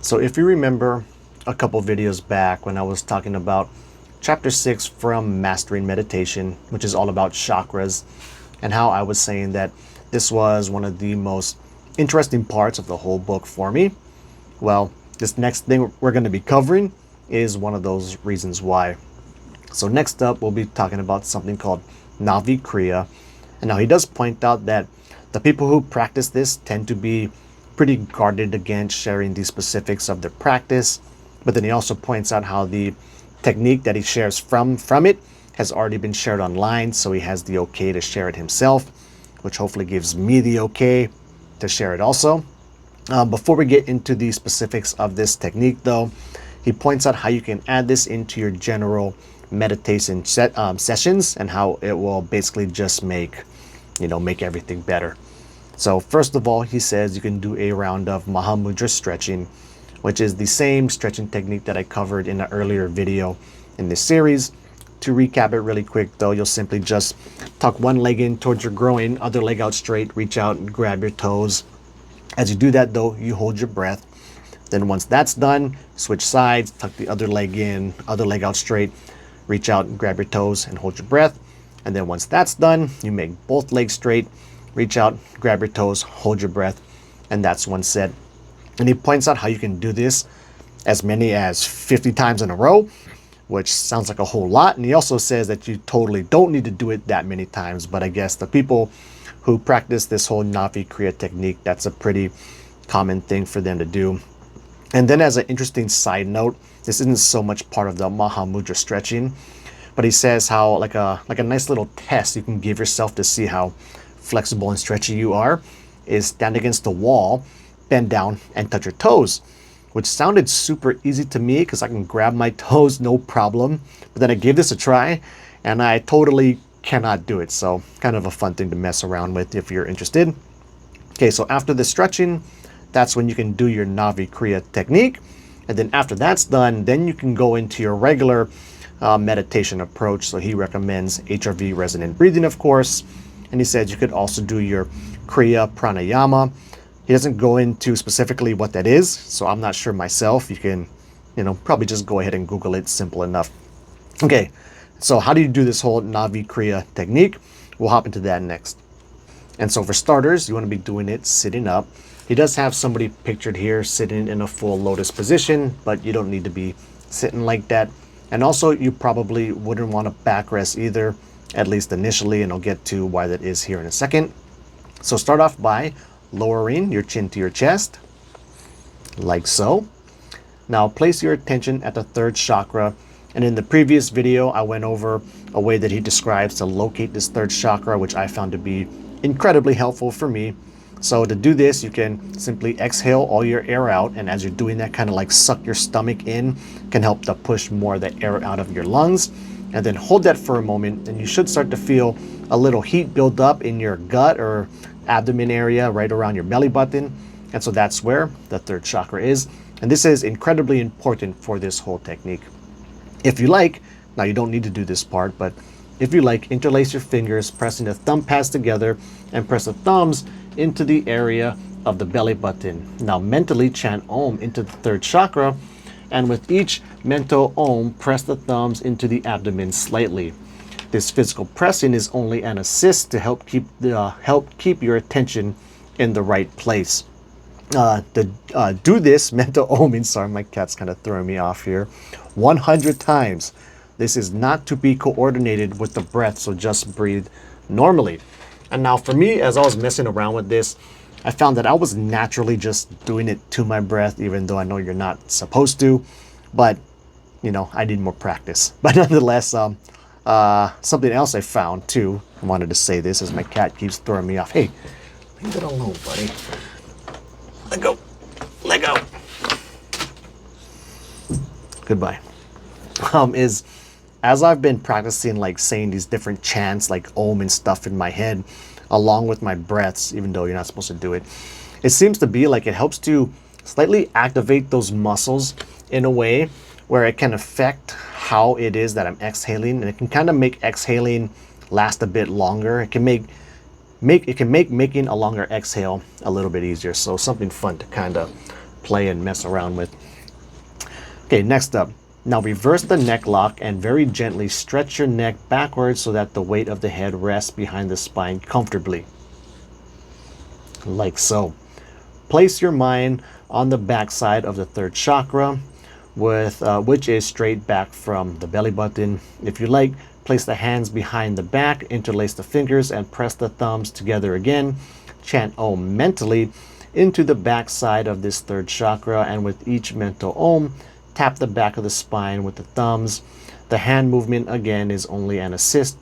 So if you remember a couple videos back when I was talking about chapter 6 from Mastering Meditation, which is all about chakras, and how I was saying that this was one of the most interesting parts of the whole book for me. Well, this next thing we're going to be covering is one of those reasons why. So next up, we'll be talking about something called Navi Kriya. And now he does point out that the people who practice this tend to be pretty guarded against sharing the specifics of their practice. But then he also points out how the technique that he shares from it has already been shared online, so he has the okay to share it himself, which hopefully gives me the okay to share it also. Before we get into the specifics of this technique though, he points out how you can add this into your general meditation sessions and how it will basically just make everything better. So first of all, he says you can do a round of Mahamudra stretching, which is the same stretching technique that I covered in an earlier video in this series. To recap it really quick though, you'll simply just tuck one leg in towards your groin, other leg out straight, reach out and grab your toes. As you do that though, you hold your breath. Then once that's done, switch sides, tuck the other leg in, other leg out straight, reach out and grab your toes and hold your breath. And then once that's done, you make both legs straight, reach out, grab your toes, hold your breath, and that's one set. And he points out how you can do this as many as 50 times in a row, which sounds like a whole lot. And he also says that you totally don't need to do it that many times, but I guess the people who practice this whole Navi Kriya technique, that's a pretty common thing for them to do. And then as an interesting side note, this isn't so much part of the Mahamudra stretching, but he says how like a nice little test you can give yourself to see how flexible and stretchy you are is stand against the wall, bend down and touch your toes, which sounded super easy to me because I can grab my toes no problem. But then I gave this a try and I totally cannot do it. So kind of a fun thing to mess around with if you're interested. Okay, so after the stretching, that's when you can do your Navi Kriya technique. And then after that's done, then you can go into your regular meditation approach. So he recommends HRV resonant breathing, of course. And he said you could also do your Kriya pranayama. He doesn't go into specifically what that is, so I'm not sure myself. You can, probably just go ahead and Google it, simple enough. Okay, so how do you do this whole Navi Kriya technique? We'll hop into that next. And so for starters, you want to be doing it sitting up. He does have somebody pictured here sitting in a full lotus position, but you don't need to be sitting like that. And also, you probably wouldn't want to backrest either, at least initially, and I'll get to why that is here in a second. So start off by lowering your chin to your chest, like so. Now place your attention at the third chakra. And in the previous video, I went over a way that he describes to locate this third chakra, which I found to be incredibly helpful for me. So to do this, you can simply exhale all your air out. And as you're doing that, kind of like suck your stomach in, can help to push more of the air out of your lungs. And then hold that for a moment, and you should start to feel a little heat build up in your gut or abdomen area right around your belly button. And so that's where the third chakra is. And this is incredibly important for this whole technique. If you like, now you don't need to do this part, but if you like, interlace your fingers, pressing the thumb pads together, and press the thumbs into the area of the belly button. Now mentally chant Om into the third chakra, and with each mental Om, press the thumbs into the abdomen slightly. This physical pressing is only an assist to help keep your attention in the right place. Do this mental Oming, sorry, my cat's kind of throwing me off here, 100 times. This is not to be coordinated with the breath, so just breathe normally. And now for me, as I was messing around with this, I found that I was naturally just doing it to my breath, even though I know you're not supposed to. But, I need more practice. But nonetheless, something else I found too, I wanted to say this as my cat keeps throwing me off. Hey, leave it alone, buddy. Let go. Let go. Goodbye. Is as I've been practicing like saying these different chants like Om and stuff in my head, along with my breaths, even though you're not supposed to do it, it seems to be like it helps to slightly activate those muscles in a way where it can affect how it is that I'm exhaling, and it can kind of make exhaling last a bit longer. It can make making a longer exhale a little bit easier. So something fun to kind of play and mess around with. Okay, next up. Now reverse the neck lock and very gently stretch your neck backwards so that the weight of the head rests behind the spine comfortably. Like so. Place your mind on the back side of the third chakra, which is straight back from the belly button. If you like, place the hands behind the back, interlace the fingers, and press the thumbs together again. Chant Om mentally into the back side of this third chakra, and with each mental Om, tap the back of the spine with the thumbs. The hand movement again is only an assist,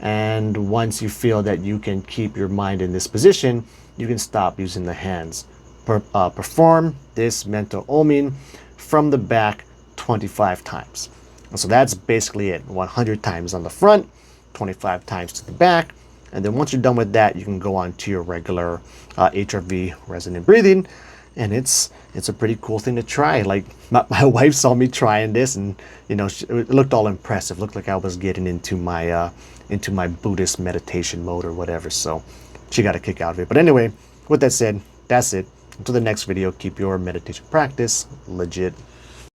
and once you feel that you can keep your mind in this position, you can stop using the hands. Perform this mental oming from the back 25 times. And so that's basically it. 100 times on the front, 25 times to the back. And then once you're done with that, you can go on to your regular HRV resonant breathing. And it's a pretty cool thing to try. Like my wife saw me trying this, and you know, it looked all impressive. It looked like I was getting into my Buddhist meditation mode or whatever. So she got a kick out of it. But anyway, with that said, that's it. Until the next video, keep your meditation practice legit.